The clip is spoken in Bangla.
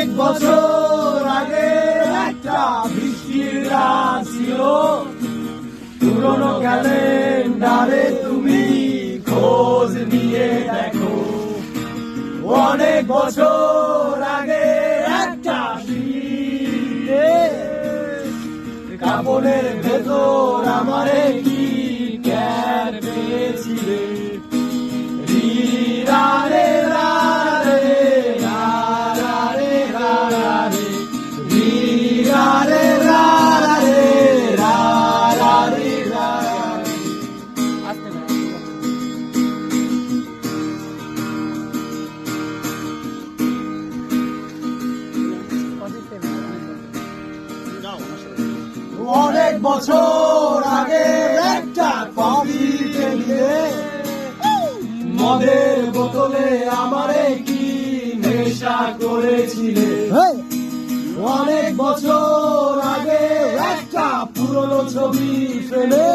অনেক বছর আগে একটা বৃষ্টির রাত ছিল, পুরনো ক্যালেন্ডারে তুমি খোঁজ নিয়ে দেখো। অনেক বছর আগে একটা শীতে কাপড়ের ভেতর আমারে কি ক্যার পেয়েছিলে। রে রা রে রা রা রে রা রা রে রা রে রা রে রা রা রে রা। অনেক বছর আগে একটা কফি টেবিলে মদের বোতলে আমারে কি নেশা করেছিলে। অনেক বছর আগে একটা পুরনো ছবি ফেলে